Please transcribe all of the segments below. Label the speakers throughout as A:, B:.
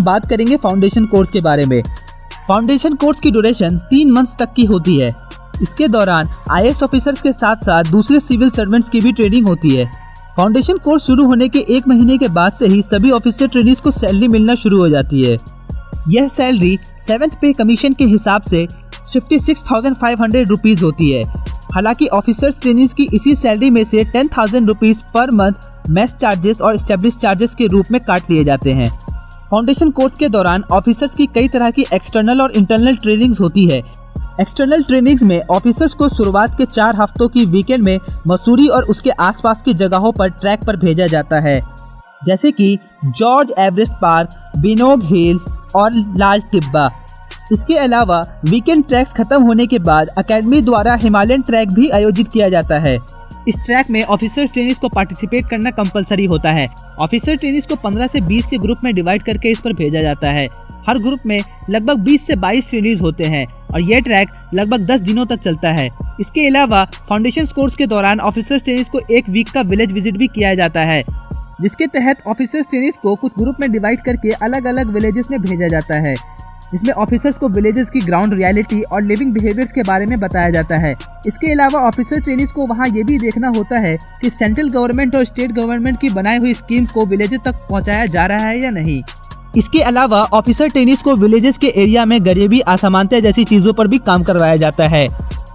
A: बात करेंगे foundation course के बारे में। फाउंडेशन कोर्स की ड्यूरेशन 3 मंथ्स तक की होती है। इसके दौरान IAS ऑफिसर्स के साथ साथ दूसरे सिविल सर्वेंट्स की भी ट्रेनिंग होती है। फाउंडेशन कोर्स शुरू होने के 1 महीने के बाद से ही सभी ऑफिसर ट्रेनीज को सैलरी मिलना शुरू हो जाती है। यह सैलरी 7th पे कमीशन के हिसाब से 56,500 रुपीज होती है। हालांकि ऑफिसर्स ट्रेनीज की इसी सैलरी में से 10,000 rupees per month mess charges और एस्टेब्लिश चार्जेस के रूप में काट लिए जाते हैं। फाउंडेशन कोर्स के दौरान ऑफिसर्स की कई तरह की एक्सटर्नल और इंटरनल ट्रेनिंग्स होती है। एक्सटर्नल ट्रेनिंग्स में ऑफिसर्स को शुरुआत के 4 हफ्तों की वीकेंड में मसूरी और उसके आसपास की जगहों पर ट्रैक पर भेजा जाता है, जैसे कि George Everest park, Binog hills और लाल टिब्बा। इसके अलावा वीकेंड ट्रैक्स खत्म होने के बाद अकेडमी द्वारा हिमालयन ट्रैक भी आयोजित किया जाता है। इस ट्रैक में ऑफिसर ट्रेनीज को पार्टिसिपेट करना कंपलसरी होता है। ऑफिसर ट्रेनीज को 15 से 20 के ग्रुप में डिवाइड करके इस पर भेजा जाता है। हर ग्रुप में लगभग 20 से 22 ट्रेनीज होते हैं और यह ट्रैक लगभग 10 दिनों तक चलता है। इसके अलावा फाउंडेशन कोर्स के दौरान ऑफिसर ट्रेनीज को 1 वीक का विलेज विजिट भी किया जाता है, जिसके तहत ऑफिसर ट्रेनीज को कुछ ग्रुप में डिवाइड करके अलग अलग विलेजेस में भेजा जाता है, जिसमें ऑफिसर्स को विलेजेस की ग्राउंड रियलिटी और लिविंग बिहेवियर्स के बारे में बताया जाता है। इसके अलावा ऑफिसर ट्रेनीज को वहां ये भी देखना होता है कि सेंट्रल गवर्नमेंट और स्टेट गवर्नमेंट की बनाई हुई स्कीम को विलेजेस तक पहुंचाया जा रहा है या नहीं। इसके अलावा ऑफिसर ट्रेनीज को विलेजेस के एरिया में गरीबी, असमानता जैसी चीजों पर भी काम करवाया जाता है।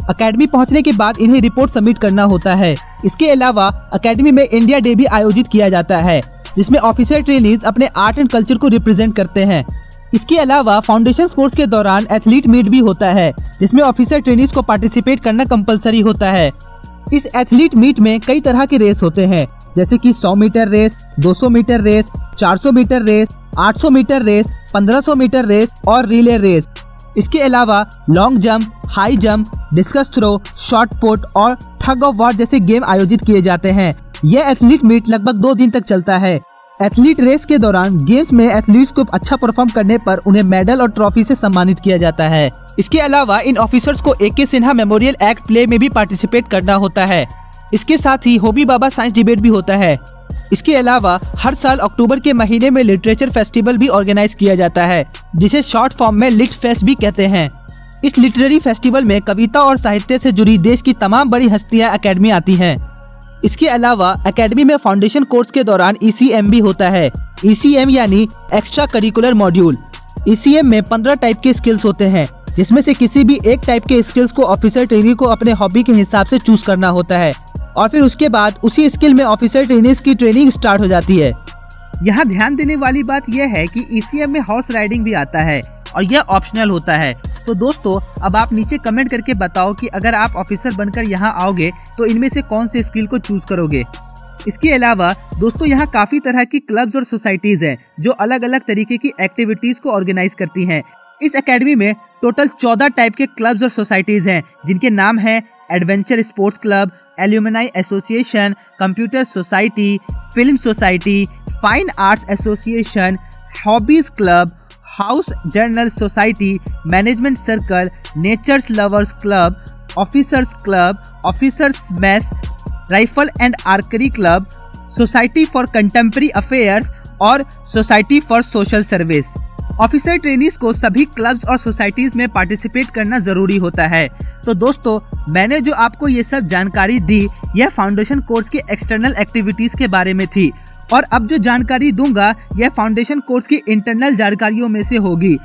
A: अकेडमी पहुंचने के बाद इन्हें रिपोर्ट सबमिट करना होता है। इसके अलावा अकेडमी में इंडिया डे भी आयोजित किया जाता है, जिसमें ऑफिसर ट्रेनीज अपने आर्ट एंड कल्चर को रिप्रेजेंट करते हैं। इसके अलावा फाउंडेशन कोर्स के दौरान एथलीट मीट भी होता है, जिसमें ऑफिसर ट्रेनीज को पार्टिसिपेट करना कंपलसरी होता है। इस एथलीट मीट में कई तरह के रेस होते हैं, जैसे कि 100 metre race, 200 metre race, 400 metre race, 800 metre race, 1500 metre race और रिले रेस। इसके अलावा long jump, high jump, discus throw, shot put और थग ऑफ वॉर जैसे गेम आयोजित किए जाते हैं। यह एथलीट मीट लगभग 2 दिन तक चलता है। एथलीट रेस के दौरान गेम्स में एथलीट्स को अच्छा परफॉर्म करने पर उन्हें मेडल और ट्रॉफी से सम्मानित किया जाता है। इसके अलावा इन ऑफिसर्स को AK Sinha memorial act play में भी पार्टिसिपेट करना होता है। इसके साथ ही होमी बाबा साइंस डिबेट भी होता है। इसके अलावा हर साल अक्टूबर के महीने में लिटरेचर फेस्टिवल भी ऑर्गेनाइज किया जाता है, जिसे शॉर्ट फॉर्म में लिट फेस्ट भी कहते हैं। इस लिटरेरी फेस्टिवल में कविता और साहित्य से जुड़ी देश की तमाम बड़ी हस्तियां अकेडमी आती हैं। इसके अलावा अकेडमी में फाउंडेशन कोर्स के दौरान ECM भी होता है। ECM यानी एक्स्ट्रा करिकुलर मॉड्यूल। ECM में 15 टाइप के स्किल्स होते हैं, जिसमें से किसी भी एक टाइप के स्किल्स को ऑफिसर ट्रेनी को अपने हॉबी के हिसाब से चूज करना होता है और फिर उसके बाद उसी स्किल में ऑफिसर ट्रेनीज की ट्रेनिंग स्टार्ट हो जाती है। यहाँ ध्यान देने वाली बात यह है कि ECM में हॉर्स राइडिंग भी आता है और यह ऑप्शनल होता है। तो दोस्तों, अब आप नीचे कमेंट करके बताओ कि अगर आप ऑफिसर बनकर यहाँ आओगे तो इनमें से कौन से स्किल को चूज करोगे। इसके अलावा दोस्तों, यहाँ काफी तरह की क्लब्स और सोसाइटीज हैं जो अलग अलग तरीके की एक्टिविटीज को ऑर्गेनाइज करती हैं। इस एकेडमी में टोटल 14 टाइप के क्लब्स और सोसाइटीज हैं, जिनके नाम है adventure sports club, alumni association, computer society, film society, fine arts association, hobbies club, house journal society, management circle, natures lovers club, officers club, officers mess, rifle and archery club, society for contemporary affairs और society for social service. Officer trainees को सभी clubs और societies में participate करना जरूरी होता है। तो दोस्तों, मैंने जो आपको ये सब जानकारी दी, यह फाउंडेशन कोर्स के एक्सटर्नल एक्टिविटीज के बारे में थी और अब जो जानकारी दूंगा यह फाउंडेशन कोर्स की इंटरनल जानकारियों में से होगी।